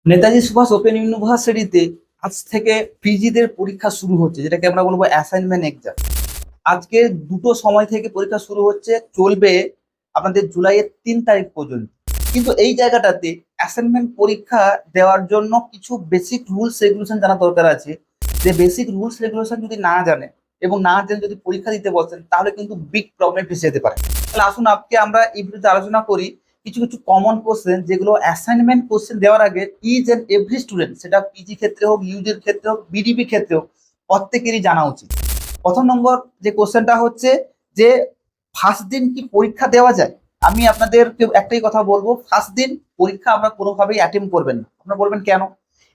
Netaji Subhash open ইউনিভার্সিটিতে আজ থেকে পিজিদের পরীক্ষা শুরু হচ্ছে, যেটাকে আমরা বলবো অ্যাসাইনমেন্ট এক্সাম। আজকে দুটো সময় থেকে পরীক্ষা শুরু হচ্ছে, চলবে আপনাদের জুলাইয়ের 3 তারিখ পর্যন্ত। কিন্তু এই জায়গাটাতে অ্যাসাইনমেন্ট পরীক্ষা দেওয়ার জন্য কিছু বেসিক রুলস রেগুলেশন জানা দরকার আছে। যে বেসিক রুলস রেগুলেশন যদি না জানে এবং না জেনে যদি পরীক্ষা দিতে বসেন, তাহলে কিন্তু বিগ প্রবলেম ফেসে যেতে পারে। তাহলে আসুন আজকে আমরা এই ভিডিওতে আলোচনা করি কিছু কিছু কমন কোশ্চেন, যেগুলো অ্যাসাইনমেন্ট কোশ্চেন দেওয়ার আগে ইচ এন্ড এভরি স্টুডেন্ট, সেটা পিজি ক্ষেত্রে হোক, ইউজির ক্ষেত্রে হোক, বিডিপি ক্ষেত্রে হোক, প্রত্যেকেরই জানা উচিত। প্রথম নম্বর যে কোশ্চেনটা হচ্ছে যে ফার্স্ট দিন কি পরীক্ষা দেওয়া যায়। আমি আপনাদেরকে একটাই কথা বলবো, ফার্স্ট দিন পরীক্ষা আমরা কোনোভাবেই অ্যাটেম্প করবেন না। আপনারা বলবেন কেন?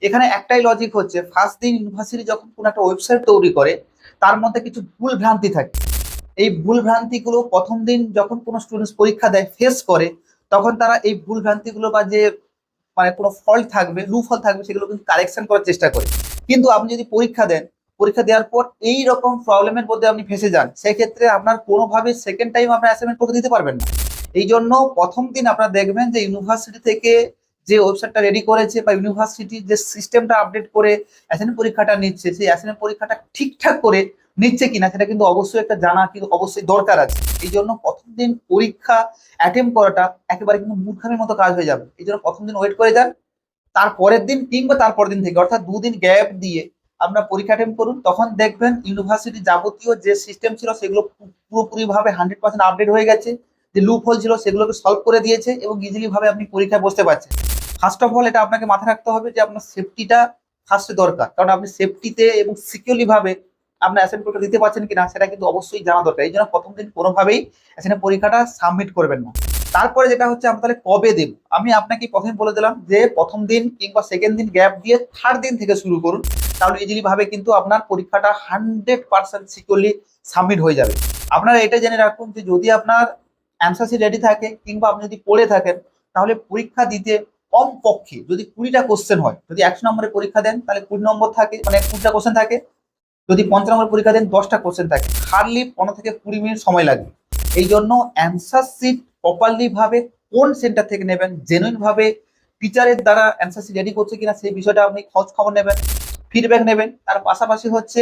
এখানে একটাই লজিক হচ্ছে, ফার্স্ট দিন ইউনিভার্সিটি যখন কোনো একটা ওয়েবসাইট তৈরি করে, তার মধ্যে কিছু ভুল ভ্রান্তি থাকে। এই ভুল ভ্রান্তিগুলো প্রথম দিন যখন কোনো স্টুডেন্টস পরীক্ষা দেয়, ফেস করে, তখন তারা এই ভুল ভ্রান্তিগুলো বা যে মানে কোনো ফল্ট থাকবে, লু ফল থাকবে, সেগুলো কিন্তু কারেকশন করার চেষ্টা করে। কিন্তু আপনি যদি পরীক্ষা দেন, পরীক্ষা দেওয়ার পর এই রকম প্রবলেমের মধ্যে আপনি ফেসে যান, সেক্ষেত্রে আপনার কোনোভাবে সেকেন্ড টাইম আপনার অ্যাসাইনমেন্ট করে দিতে পারবেন না। এই জন্য প্রথম দিন আপনারা দেখবেন যে ইউনিভার্সিটি থেকে যে ওয়েবসাইটটা রেডি করেছে বা ইউনিভার্সিটির যে সিস্টেমটা আপডেট করে অ্যাসাইনমেন্ট পরীক্ষাটা নিচ্ছে, সেই অ্যাসাইনমেন্ট পরীক্ষাটা ঠিকঠাক করে নিচ্ছে কিনা সেটা কিন্তু অবশ্যই একটা জানা কিন্তু অবশ্যই দরকার আছে। এই জন্য প্রথম দিন পরীক্ষা অ্যাটেম্প করাটা একেবারে কিন্তু মূর্খামির মতো কাজ হয়ে যাবে। এই জন্য প্রথম দিন ওয়েট করে যান, তারপরের দিন কিংবা তারপরের দিন থেকে, অর্থাৎ দুদিন গ্যাপ দিয়ে আপনার পরীক্ষা অ্যাটেম্প করুন। তখন দেখবেন ইউনিভার্সিটি যাবতীয় যে সিস্টেম ছিল সেগুলো পুরোপুরি ভাবে 100% আপডেট হয়ে গেছে। যে লুপ হোল ছিল সেগুলোকে সলভ করে দিয়েছে এবং ইজিলি ভাবে আপনি পরীক্ষায় বসতে পারছেন। ফার্স্ট অফ অল এটা আপনাকে মাথায় রাখতে হবে যে আপনার সেফটিটা ফার্স্টে দরকার, কারণ আপনি সেফটিতে এবং সিকিউরলি ভাবে আপনার অ্যাসাইনমেন্টটা দিতে পারছেন কিনা সেটা কিন্তু অবশ্যই জানা দরকার। এই জন্য প্রথম দিন কোনোভাবেই অ্যাসাইনমেন্ট পরীক্ষাটা সাবমিট করবেন না। তারপরে যেটা হচ্ছে, আমরা তাহলে কবে দেব, আমি আপনাকে প্রথমে বলে দিলাম যে প্রথম দিন কিংবা সেকেন্ড দিন গ্যাপ দিয়ে থার্ড দিন থেকে শুরু করুন। তাহলে ইজিলি ভাবে কিন্তু আপনার পরীক্ষাটা 100% সিকিউরলি সাবমিট হয়ে যাবে। আপনারা এটা জেনে রাখুন যে যদি আপনার অ্যান্সার শিট রেডি থাকে কিংবা আপনি যদি পড়ে থাকেন, তাহলে পরীক্ষা দিতে কম পক্ষে যদি 20টা কোশ্চেন হয়, যদি 100 নম্বরের পরীক্ষা দেন তাহলে 20 নম্বর থাকে, মানে 20টা কোশ্চেন থাকে। যদি 50 নম্বর পরীক্ষা দেন 10টা কোশ্চেন থাকে, হার্ডলি 15 থেকে 20 মিনিট সময় লাগে। এই জন্য অ্যান্সার শিট প্রপারলি ভাবে কোন সেন্টার থেকে নেবেন, জেনুইন ভাবে টিচারের দ্বারা অ্যান্সার শিট রেডি করছে কিনা সেই বিষয়টা আপনি খোঁজ খবর নেবেন, ফিডব্যাক নেবেন। তার পাশাপাশি হচ্ছে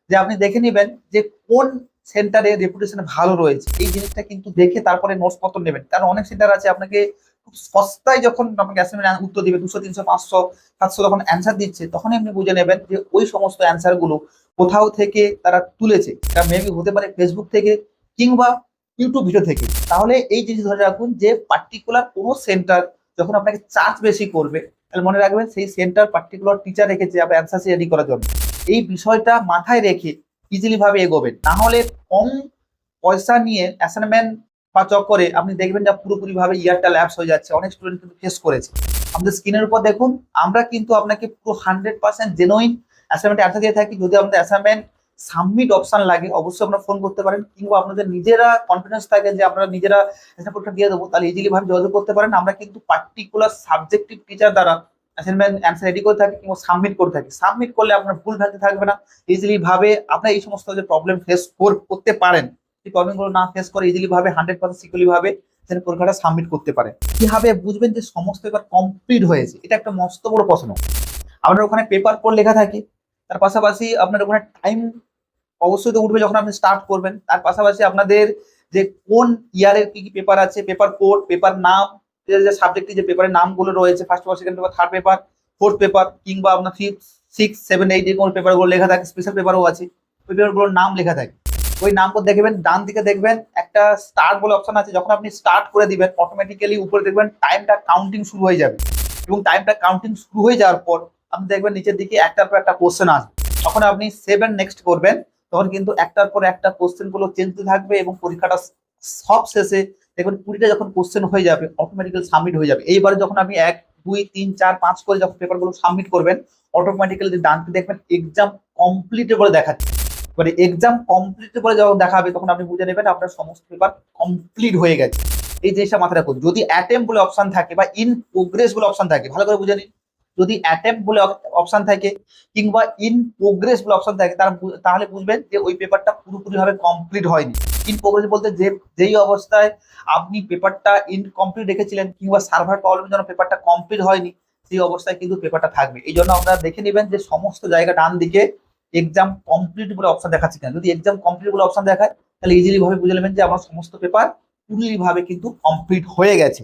যে আপনি দেখে নেবেন যে কোন সেন্টারে রেপুটেশন ভালো রয়েছে, এই জিনিসটা কিন্তু দেখে তারপরে নোটস পত্র নেবেন। কারণ অনেক সেন্টার আছে আপনাকে খুব সস্তায় যখন আপনাকে অ্যাসাইনমেন্ট উত্তর দিবে, 200 300 500 700 যখন অ্যান্সার দিচ্ছে, তখনই আপনি বুঝে নেবেন যে ওই সমস্ত অ্যান্সার গুলো কোথাও থেকে তারা তুলেছে। এটা মেবি হতে পারে ফেসবুক থেকে কিংবা ইউটিউব ভিডিও থেকে। তাহলে এই জিনিস ধরে রাখুন যে পার্টিকুলার কোনো সেন্টার যখন আপনাকে চার্জ বেশি করবে, তাহলে মনে রাখবেন সেই সেন্টার পার্টিকুলার টিচার রেখেছে আপনার অ্যান্সার রেডি করার জন্য। এই বিষয়টা মাথায় রেখে ইজিলি ভাবে এগোবেন, না হলে কম পয়সা নিয়ে অ্যাসাইনমেন্ট বা চক্করে আপনি দেখবেন যে পুরোপুরি ভাবে ইয়ারটা ল্যাপস হয়ে যাচ্ছে। অনেক স্টুডেন্ট কিন্তু ফেস করেছে। আমাদের স্ক্রিনের উপর দেখুন, আমরা কিন্তু আপনাকে পুরো 100% জেনুইন অ্যাসাইনমেন্ট অ্যান্সার দিয়ে থাকি। যদি আমাদের অ্যাসাইনমেন্ট সাবমিট অপশন লাগে, অবশ্যই আপনারা ফোন করতে পারেন, কিংবা আপনাদের নিজেরা কনফিডেন্স থাকে যে আপনারা নিজেরা অ্যাসাইনমেন্টটা দিয়ে দেবো, তাহলে ইজিলি ভাবে যোগাযোগ করতে পারেন। আমরা কিন্তু পার্টিকুলার সাবজেক্টিভ টিচার দ্বারা অ্যাসাইনমেন্ট অ্যান্সার রেডি করে থাকি কিংবা সাবমিট করে থাকি। সাবমিট করলে আপনার ভুল ভ্রান্তি থাকবে না, ইজিলি ভাবে আপনার এই সমস্ত যে প্রবলেম ফেস করতে পারেন, সেই প্রবলেমগুলো না ফেস করে ইজিলি ভাবে 100% সিকিউরলি ভাবে পরীক্ষাটা সাবমিট করতে পারে। কিভাবে বুঝবেন যে সমস্ত পেপার কমপ্লিট হয়েছে? এটা একটা মস্ত বড় প্রশ্ন। আপনার ওখানে পেপার কোড লেখা থাকে, তার পাশাপাশি আপনার ওখানে টাইম অবশ্যই তো উঠবে যখন আপনি স্টার্ট করবেন। তার পাশাপাশি আপনাদের যে কোন ইয়ারের কি কি পেপার আছে, পেপার কোড, পেপার নাম, যে সাবজেক্টের যে পেপারের নামগুলো রয়েছে, first paper, second paper, third paper, fourth paper, কিংবা আপনার 5 6 7 8 যে কোন পেপারগুলো লেখা থাকে, স্পেশাল পেপারও আছে, ওই পেপারগুলোর নাম লেখা থাকে। ওই নামগুলো দেখবেন, ডান দিকে দেখবেন একটা স্টার্ট বলে অপশন আছে। যখন আপনি স্টার্ট করে দিবেন, অটোমেটিক্যালি উপরে দেখবেন টাইমটা কাউন্টিং শুরু হয়ে যাবে। এবং টাইমটা কাউন্টিং শুরু হয়ে যাওয়ার পর আপনি দেখবেন নিচের দিকে একটার পর একটা কোশ্চেন আসবে। তখন আপনি 7 নেক্সট করবেন, তখন কিন্তু একটার পর একটা কোশ্চেন গুলো চেঞ্জ থাকবে এবং পরীক্ষাটা সব শেষে দেখবেন 20টা যখন কোশ্চেন হয়ে যাবে, অটোমেটিক্যালি সাবমিট হয়ে যাবে। এইবারে যখন আপনি 1 2 3 4 5 করে যখন পেপার গুলো সাবমিট করবেন, অটোমেটিক্যালি ডানকে দেখবেন এক্সাম কমপ্লিট বলে দেখাচ্ছে। মানে এক্সাম কমপ্লিট বলে যখন দেখাবে, তখন আপনি বুঝে নেবেন আপনার সমস্ত পেপার কমপ্লিট হয়ে গেছে। এই জিনিসটা মাথায় রাখুন। যদি অ্যাটেম্প বলে অপশন থাকে বা ইন প্রোগ্রেস বলে অপশন থাকে, ভালো করে বুঝে নিন। যদি অ্যাটেম্প বলে অপশন থাকে কিংবা ইন প্রোগ্রেস বলে অপশন থাকে, তাহলে বুঝবেন যে ওই পেপারটা পুরোপুরি ভাবে কমপ্লিট হয়নি। ইন প্রোগ্রেস বলতে যেই অবস্থায় আপনি পেপারটা ইনকমপ্লিট রেখেছিলেন কিংবা সার্ভার প্রবলেমের জন্য পেপারটা কমপ্লিট হয়নি, সেই অবস্থায় কিন্তু পেপারটা থাকবে। এই জন্য আপনারা দেখে নেবেন যে সমস্ত জায়গা ডান দিকে এক্সাম কমপ্লিট বলে অপশন দেখাচ্ছে কিনা। যদি এক্সাম কমপ্লিট বলে অপশন দেখায় তাহলে ইজিলি ভাবে বুঝে নেবেন যে আমার সমস্ত পেপার পুরোলি ভাবে কিন্তু কমপ্লিট হয়ে গেছে।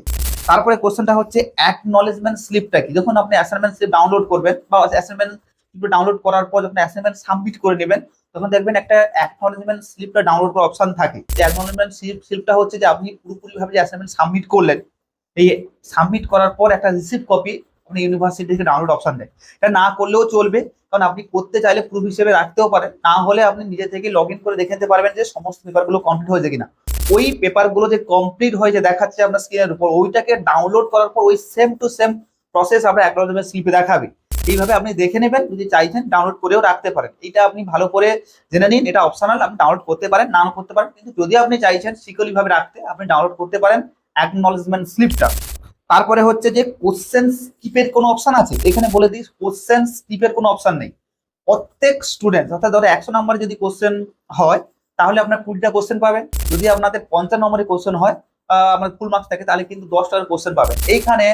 তারপরে কোশ্চেনটা হচ্ছে অ্যাকনলেজমেন্ট স্লিপটা কি। যখন আপনি অ্যাসাইনমেন্ট স্লিপ ডাউনলোড করবেন বা অ্যাসাইনমেন্ট ডাউনলোড করার পর যখন অ্যাসাইনমেন্ট সাবমিট করে নেবেন তখন দেখবেন একটা অ্যাকনলেজমেন্ট স্লিপটা ডাউনলোড করার অপশন থাকে। যে অ্যাকনলেজমেন্ট স্লিপটা হচ্ছে যে আপনি পুরোপুরি ভাবে যে অ্যাসাইনমেন্ট সাবমিট করলেন, এই সাবমিট করার পর একটা রিসিপ্ট কপি আপনি ইউনিভার্সিটি থেকে ডাউনলোড অপশন দেয়। এটা না করলেও চলবে, কারণ আপনি করতে চাইলে প্রুফ হিসেবে রাখতেও পারেন, না হলে আপনি নিজে থেকে লগ ইন করে দেখে নিতে পারবেন যে সমস্ত পেপারগুলো কমপ্লিট হয়েছে কিনা। ওই পেপারগুলো যে কমপ্লিট হয়েছে দেখাচ্ছে আপনার স্ক্রিনের উপর, ওইটাকে ডাউনলোড করার পর ওই সেম টু সেম প্রসেস আমরা অ্যাকনলেজমেন্ট স্লিপে দেখাবে। এইভাবে আপনি দেখে নেবেন, যদি চাইছেন ডাউনলোড করেও রাখতে পারেন। এটা আপনি ভালো করে জেনে নিন, এটা অপশনাল, আপনি ডাউনলোড করতে পারেন নাও করতে পারেন, কিন্তু যদি আপনি চাইছেন সিকিউরলি ভাবে রাখতে আপনি ডাউনলোড করতে পারেন অ্যাকনলেজমেন্ট স্লিপটা। তারপরে হচ্ছে যে কোশ্চেন স্কিপের কোনো অপশন আছে, এখানে বলে দিই কোশ্চেন স্কিপের কোনো অপশন নেই। প্রত্যেক স্টুডেন্ট অর্থাৎ ধরো 100 নম্বরে যদি কোশ্চেন হয় তাহলে আপনার 20টা কোশ্চেন পাবেন। যদি আপনাদের 50 নম্বরের কোশ্চেন হয় আপনার ফুল মার্কস থাকে তাহলে কিন্তু 10টা কোশ্চেন পাবেন। এইখানে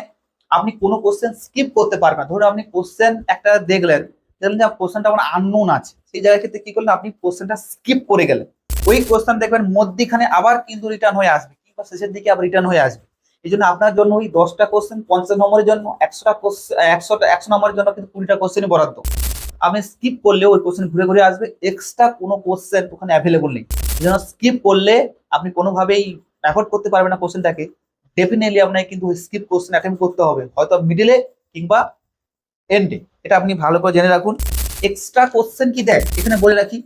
আপনি কোনো কোশ্চেন স্কিপ করতে পারবেন না। ধরো আপনি কোশ্চেন একটা দেখলেন যে কোশ্চেনটা আমার আননোন আছে, সেই জায়গার ক্ষেত্রে কি করলেন, আপনি কোশ্চেনটা স্কিপ করে গেলেন, ওই কোশ্চেন দেখবেন মধ্যখানে আবার কিন্তু রিটার্ন হয়ে আসবে কিংবা শেষের দিকে আবার রিটার্ন হয়ে আসবে। এই জন্য আপনার জন্য ওই 10টা কোশ্চেন 50 নম্বরের জন্য, 100 নম্বরের জন্য কিন্তু 20টা কোশ্চেনই বরাদ্দ। আপনি স্কিপ করলে ওই কোশ্চেন ঘুরে ঘুরে আসবে, এক্সট্রা কোনো কোশ্চেন ওখানে অ্যাভেলেবল নেই। এই জন্য স্কিপ করলে আপনি কোনোভাবেই অ্যাফোর্ড করতে পারবেন না কোশ্চেনটাকে। ডেফিনেটলি আপনাকে কিন্তু স্কিপ কোশ্চেন অ্যাটেম্প করতে হবে, হয়তো মিডিলে কিংবা এন্ডে। এটা আপনি ভালো করে জেনে রাখুন। এক্সট্রা কোশ্চেন কি দেয় এখানে বলে রাখি,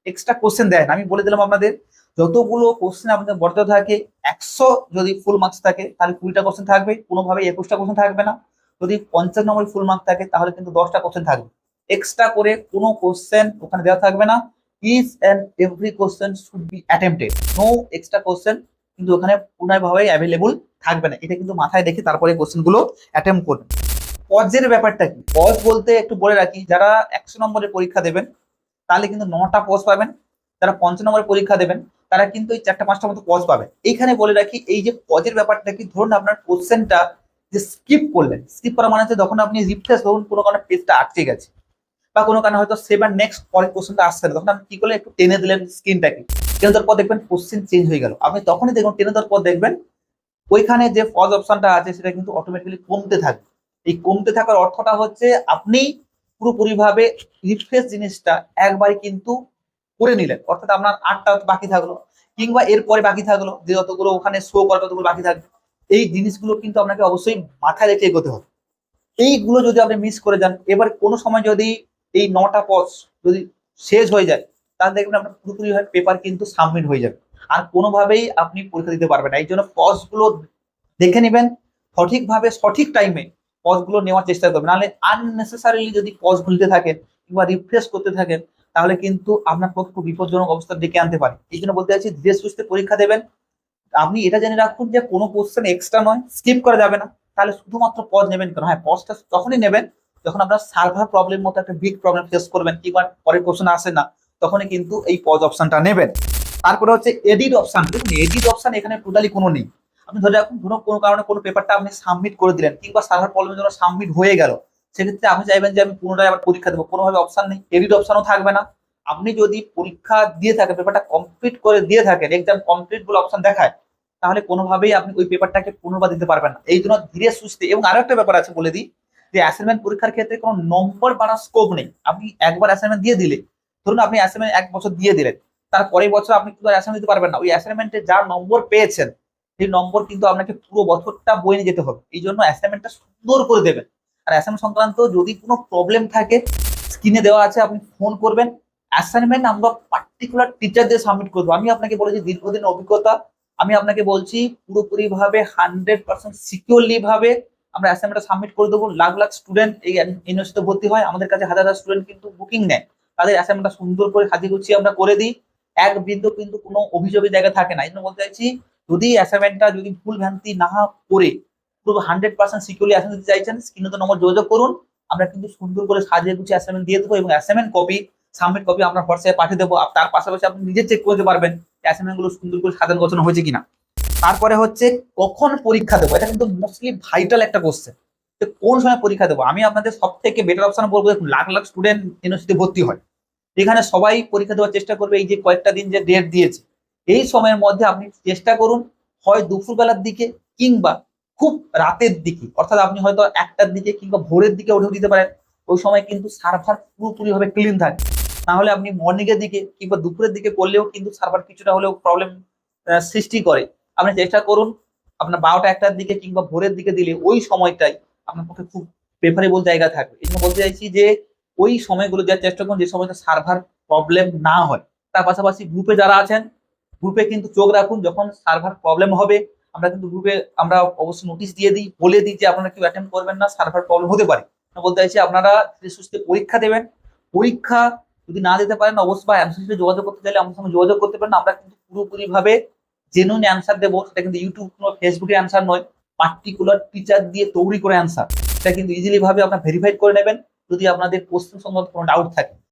এক্সট্রা কোশ্চেন দেয় না, আমি বলে দিলাম আপনাদের। যতগুলো কোশ্চেন আপনাদের বরাদ্দ থাকে 100 যদি ফুল মার্কস থাকে তাহলে 20টা কোশ্চেন থাকবে, কোনোভাবে 21টা কোশ্চেন থাকবে না। যদি 50 নম্বর ফুল মার্কস থাকে তাহলে কিন্তু 10টা কোশ্চেন থাকবে। এক্সট্রা করে কোনো কোশ্চেন ওখানে দেওয়া থাকবে না। Each and every question should be attempted, no extra question কিন্তু ওখানে পুনরায়ভাবে অ্যাভেলেবল থাকবে না। এটা কিন্তু মাথায় রেখে তারপরে কোশ্চেনগুলো অ্যাটেম্প করবেন। পজের ব্যাপারটা কি, পজ বলতে একটু বলে রাখি, যারা 100 নম্বরের পরীক্ষা দেবেন তাহলে কিন্তু 9টা পজ পাবেন, যারা 50 নম্বরের পরীক্ষা দেবেন তারা কিন্তু এই 4টা-5টা মতো পজ পাবেন। এইখানে বলে রাখি এই যে পজের ব্যাপারটা কি, ধরুন আপনার কোশ্চেনটা যে স্কিপ করলেন, স্কিপ করা মানে হচ্ছে যখন আপনি রিফ্রেশ ধরুন কোনো কারণে পেজটা আটকে গেছে বা কোনো কারণে হয়তো সেবার নেক্সট পরের কোশ্চেনটা আসছে না, তখন আপনি কি করলেন একটু টেনে দিলেন স্ক্রিনটাকে, টেনে দেওয়ার পর দেখবেন কোশ্চেন চেঞ্জ হয়ে গেল। আপনি তখনই দেখুন টেনে দেওয়ার পর দেখবেন ওইখানে যে পজ অপশনটা আছে সেটা কিন্তু অটোমেটিক্যালি কমতে থাকবে। এই কমতে থাকার অর্থটা হচ্ছে আপনি পুরোপুরি ভাবে রিফ্রেশ জিনিসটা একবারই কিন্তু করে নিলেন, অর্থাৎ আপনার 8টা বাকি থাকলো কিংবা এরপরে বাকি থাকলো, যে যতগুলো ওখানে শো করা ততগুলো বাকি থাকবে। এই জিনিসগুলো কিন্তু আপনাকে অবশ্যই মাথায় রেখে এগোতে হবে। এইগুলো যদি আপনি মিস করে যান, এবার কোনো সময় যদি এই 9টা পজ যদি শেষ হয়ে যায় তাহলে দেখবেন আপনার পুরোপুরি পেপার কিন্তু সাবমিট হয়ে যাবে, আর কোনোভাবেই আপনি পরীক্ষা দিতে পারবেন না। এই জন্য পজগুলো দেখে নেবেন, সঠিকভাবে সঠিক টাইমে পজগুলো নেওয়ার চেষ্টা করবেন, নাহলে আননেসেসারিলি যদি পজ ভুলতে থাকেন কিংবা রিফ্রেশ করতে থাকেন তাহলে কিন্তু আপনার পক্ষে খুব বিপজ্জনক অবস্থা ডেকে আনতে পারে। এই জন্য বলতে চাইছি ধীরে সুস্থে পরীক্ষা দেবেন। আপনি এটা জেনে রাখুন যে কোনো কোশ্চেন এক্সট্রা নয়, স্কিপ করা যাবে না। তাহলে শুধুমাত্র পজ নেবেন কেন, হ্যাঁ পজটা তখনই নেবেন যখন আপনার সার্ভার প্রবলেম মতো একটা বিগ প্রবলেম ফেস করবেন কিংবা পরের কোশ্চেন আসে না, তখনই কিন্তু এই পজ অপশনটা নেবেন। তারপরে হচ্ছে এডিট অপশন। দেখুন এডিট অপশন এখানে টোটালি কোনো নেই। আপনি ধরে রাখুন ধরো কোনো কারণে কোনো পেপারটা আপনি সাবমিট করে দিলেন কিংবা সার্ভার প্রবলেমের জন্য সাবমিট হয়ে গেল, সেক্ষেত্রে আপনি চাইবেন যে আমি পুনরায় আবার পরীক্ষা দেবো, কোনোভাবে অপশন নেই, এডিট অপশনও থাকবে না। আপনি যদি পরীক্ষা দিয়ে থাকেন, পেপারটা কমপ্লিট করে দিয়ে থাকেন, এক্সাম কমপ্লিট বলে অপশন দেখায়, তাহলে কোনোভাবেই আপনি ওই পেপারটাকে পুনর্বার দিতে পারবেন না। এই জন্য ধীরে সুস্থে। এবং আরো একটা ব্যাপার আছে বলে দিই, যে অ্যাসাইনমেন্ট পরীক্ষার ক্ষেত্রে কোনো নম্বর বাড়ার স্কোপ নেই। আপনি একবার অ্যাসাইনমেন্ট দিয়ে দিলে, ধরুন আপনি অ্যাসাইনমেন্ট 1 বছর দিয়ে দিলেন, তার পরের বছর আপনি কিন্তু অ্যাসাইনমেন্ট দিতে পারবেন না। ওই অ্যাসাইনমেন্টে যা নম্বর পেয়েছেন সেই নম্বর কিন্তু আপনাকে পুরো বছরটা বয়ে নিয়ে যেতে হবে। এই জন্য অ্যাসাইনমেন্টটা সুন্দর করে দেবেন। আর অ্যাসাইনমেন্ট সংক্রান্ত যদি কোনো প্রবলেম থাকে স্ক্রিনে দেওয়া আছে, আপনি ফোন করবেন। অ্যাসাইনমেন্ট আমরা পার্টিকুলার টিচার দিয়ে সাবমিট করবো। আমি আপনাকে বলেছি দীর্ঘদিন অভিজ্ঞতা, আমি আপনাকে বলছি পুরোপুরি ভাবে 100% সিকিউরলি ভাবে আমরা অ্যাসাইনমেন্টটা সাবমিট করে দেবো। লাখ লাখ স্টুডেন্ট এই ইউনিভার্সিটিতে ভর্তি হয়, আমাদের কাছে হাজার হাজার স্টুডেন্ট কিন্তু বুকিং নেয়, তাদের অ্যাসাইনমেন্টটা সুন্দর করে সাজিয়ে গুছিয়ে আমরা করে দিই। এক বিন্দু কিন্তু কোনো অভিযোগের জায়গা থাকে না। এই জন্য বলতে চাইছি যদি অ্যাসাইনমেন্টটা যদি ভুল ভ্রান্তি না করে পুরো 100% সিকিউরলি অ্যাসাইনমেন্ট দিতে চাইছেন, স্ক্রিনে তো নম্বর যোগাযোগ করুন, আমরা কিন্তু সুন্দর করে সাজিয়ে গুছিয়ে অ্যাসাইনমেন্ট দিয়ে দেবো এবং অ্যাসাইনমেন্ট কপি সাবমিট কপি আমরা হোয়াটসঅ্যাপে পাঠিয়ে দেবো। তার পাশাপাশি আপনি নিজে চেক করতে পারবেন অ্যাসাইনমেন্ট গুলো সুন্দর করে সাজানো গোছানো হয়েছে কিনা। তারপরে হচ্ছে কখন পরীক্ষা দেবো, এটা কিন্তু মোস্টলি ভাইটাল একটা কোশ্চেন। যে কোন সময় পরীক্ষা দেবো। আমি আপনাদের সব থেকে বেটার অপশন বলবো, দেখুন লাখ লাখ স্টুডেন্ট ইউনিভার্সিটি ভর্তি হয়, এখানে সবাই পরীক্ষা দেওয়ার চেষ্টা করবে। এই যে কয়েকটা দিন যে ডেট দিয়েছে, এই সময়ের মধ্যে আপনি চেষ্টা করুন হয় দুপুরবেলার দিকে কিংবা খুব রাতের দিকে, অর্থাৎ আপনি হয়তো 1টার দিকে কিংবা ভোরের দিকে উঠেও দিতে পারেন। ওই সময় কিন্তু সার্ভার পুরোপুরি ভাবে ক্লিন থাকে। না হলে আপনি মর্নিং এর দিকে কিংবা দুপুরের দিকে করলেও কিন্তু সার্ভার কিছুটা হলেও প্রবলেম সৃষ্টি করে। আপনি চেষ্টা করুন আপনার 12টা 1টার দিকে কিংবা ভোরের দিকে দিলে ওই সময়টাই আপনার পক্ষে খুব প্রেফারেবল জায়গা থাকবে। এই জন্য বলতে চাইছি যে ওই সময়গুলো দেওয়ার চেষ্টা করুন যে সময়টা সার্ভার প্রবলেম না হয়। তার পাশাপাশি গ্রুপে যারা আছেন, গ্রুপে কিন্তু চোখ রাখুন, যখন সার্ভার প্রবলেম হবে আমরা কিন্তু গ্রুপে আমরা অবশ্যই নোটিশ দিয়ে দিই, বলে দিই যে আপনারা কেউ অ্যাটেন্ড করবেন না, সার্ভার প্রবলেম হতে পারে। বলতে চাইছি আপনারা ধীরে সুস্থে পরীক্ষা দেবেন। পরীক্ষা যদি না দিতে পারেন অবশ্যই বা অ্যান্সার শিটে যোগাযোগ করতে চাইলে আমাদের সঙ্গে যোগাযোগ করতে পারেন। আমরা কিন্তু পুরোপুরি ভাবে জেনুইন অ্যান্সার দেবো। সেটা কিন্তু ইউটিউব কিংবা ফেসবুকে অ্যান্সার নয়, পার্টিকুলার টিচার দিয়ে তৈরি করে অ্যান্সার। সেটা কিন্তু ইজিলি ভাবে আপনারা ভেরিফাইড করে নেবেন যদি আপনাদের কোশ্চেন সম্বন্ধে কোনো ডাউট থাকে।